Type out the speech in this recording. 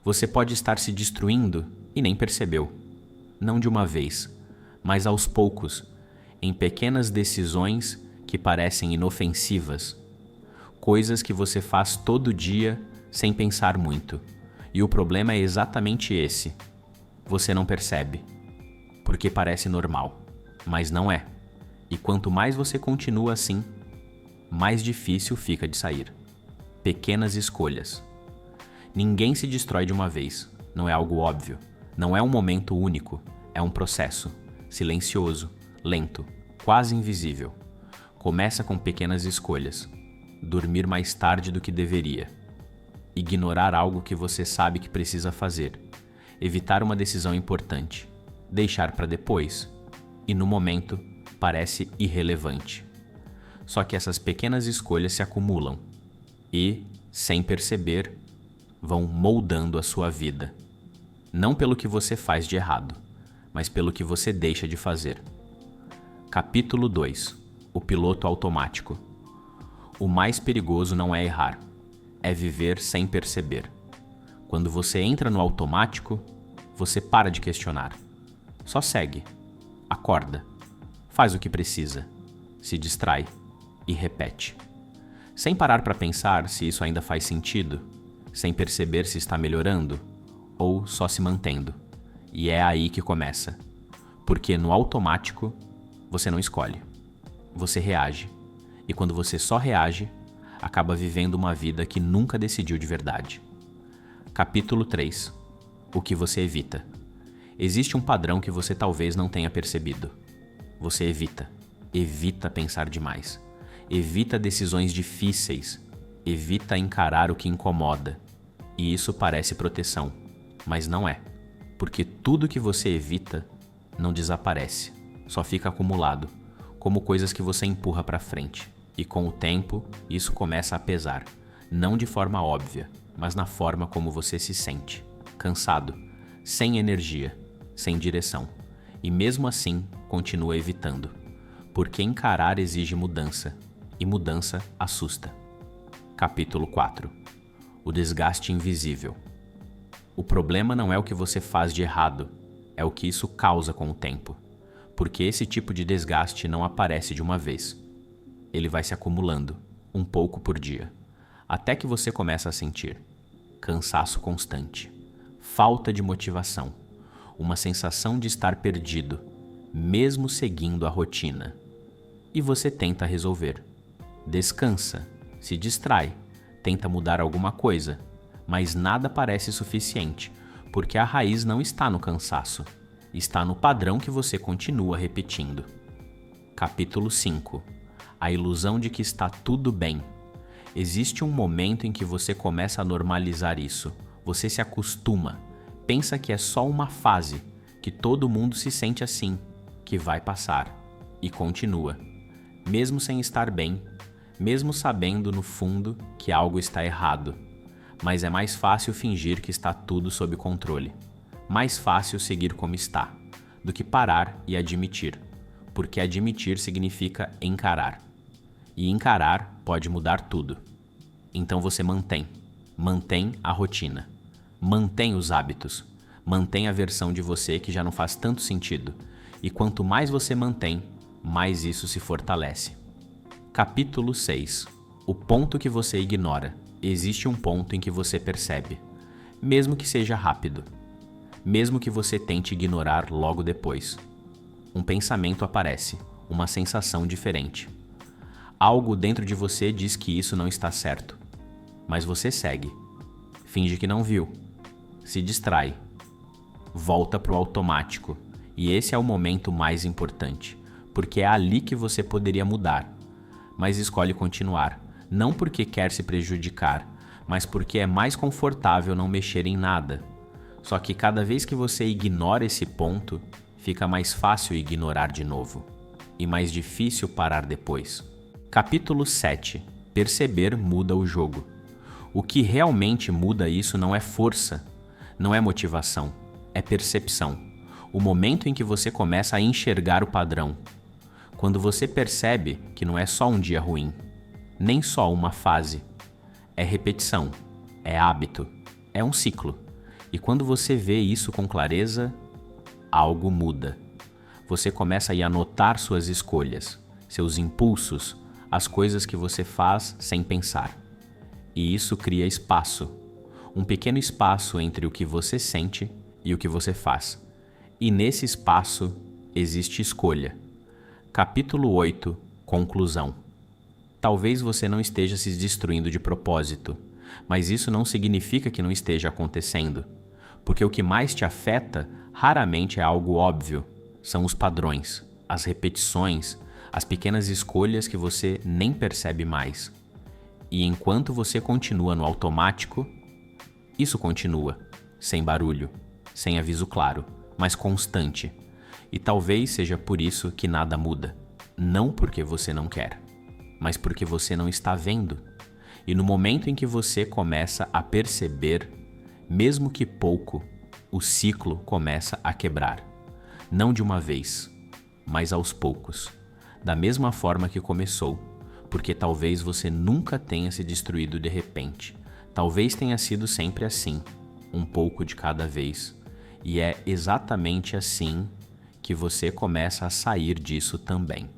Você pode estar se destruindo e nem percebeu. Não de uma vez, mas aos poucos, em pequenas decisões que parecem inofensivas. Coisas que você faz todo dia sem pensar muito. E o problema é exatamente esse. Você não percebe, porque parece normal, mas não é. E quanto mais você continua assim, mais difícil fica de sair. Pequenas escolhas. Ninguém se destrói de uma vez, não é algo óbvio, não é um momento único, é um processo, silencioso, lento, quase invisível. Começa com pequenas escolhas. Dormir mais tarde do que deveria. Ignorar algo que você sabe que precisa fazer. Evitar uma decisão importante. Deixar para depois. E no momento, parece irrelevante. Só que essas pequenas escolhas se acumulam e, sem perceber, vão moldando a sua vida. Não pelo que você faz de errado, mas pelo que você deixa de fazer. Capítulo 2. O piloto automático. O mais perigoso não é errar, é viver sem perceber. Quando você entra no automático, você para de questionar. Só segue, acorda, faz o que precisa, se distrai e repete. Sem parar para pensar se isso ainda faz sentido, sem perceber se está melhorando ou só se mantendo. E é aí que começa. Porque no automático, você não escolhe. Você reage. E quando você só reage, acaba vivendo uma vida que nunca decidiu de verdade. Capítulo 3. O que você evita. Existe um padrão que você talvez não tenha percebido. Você evita. Evita pensar demais. Evita decisões difíceis. Evita encarar o que incomoda. E isso parece proteção, mas não é. Porque tudo que você evita não desaparece, só fica acumulado, como coisas que você empurra para frente. E com o tempo, isso começa a pesar, não de forma óbvia, mas na forma como você se sente. Cansado, sem energia, sem direção. E mesmo assim, continua evitando. Porque encarar exige mudança, e mudança assusta. Capítulo 4. O desgaste invisível. O problema não é o que você faz de errado, é o que isso causa com o tempo. Porque esse tipo de desgaste não aparece de uma vez. Ele vai se acumulando, um pouco por dia, até que você começa a sentir cansaço constante, falta de motivação, uma sensação de estar perdido, mesmo seguindo a rotina. E você tenta resolver. Descansa, se distrai, tenta mudar alguma coisa, mas nada parece suficiente, porque a raiz não está no cansaço, está no padrão que você continua repetindo. Capítulo 5. A ilusão de que está tudo bem. Existe um momento em que você começa a normalizar isso. Você se acostuma, pensa que é só uma fase, que todo mundo se sente assim, que vai passar, e continua. Mesmo sem estar bem, mesmo sabendo no fundo que algo está errado. Mas é mais fácil fingir que está tudo sob controle. Mais fácil seguir como está, do que parar e admitir, porque admitir significa encarar. E encarar pode mudar tudo. Então você mantém a rotina, mantém os hábitos, mantém a versão de você que já não faz tanto sentido. E quanto mais você mantém, mais isso se fortalece. Capítulo 6. O ponto que você ignora. Existe um ponto em que você percebe, mesmo que seja rápido, mesmo que você tente ignorar logo depois. Um pensamento aparece, uma sensação diferente. Algo dentro de você diz que isso não está certo, mas você segue, finge que não viu, se distrai, volta para o automático, e esse é o momento mais importante, porque é ali que você poderia mudar, mas escolhe continuar, não porque quer se prejudicar, mas porque é mais confortável não mexer em nada. Só que cada vez que você ignora esse ponto, fica mais fácil ignorar de novo, e mais difícil parar depois. Capítulo 7. Perceber muda o jogo. O que realmente muda isso não é força, não é motivação, é percepção. O momento em que você começa a enxergar o padrão. Quando você percebe que não é só um dia ruim, nem só uma fase. É repetição, é hábito, é um ciclo. E quando você vê isso com clareza, algo muda. Você começa a ir anotar suas escolhas, seus impulsos, as coisas que você faz sem pensar. E isso cria espaço, um pequeno espaço entre o que você sente e o que você faz. E nesse espaço existe escolha. Capítulo 8, conclusão. Talvez você não esteja se destruindo de propósito, mas isso não significa que não esteja acontecendo, porque o que mais te afeta raramente é algo óbvio, são os padrões, as repetições, as pequenas escolhas que você nem percebe mais. E enquanto você continua no automático, isso continua, sem barulho, sem aviso claro, mas constante. E talvez seja por isso que nada muda. Não porque você não quer, mas porque você não está vendo. E no momento em que você começa a perceber, mesmo que pouco, o ciclo começa a quebrar. Não de uma vez, mas aos poucos. Da mesma forma que começou, porque talvez você nunca tenha se destruído de repente. Talvez tenha sido sempre assim, um pouco de cada vez. E é exatamente assim que você começa a sair disso também.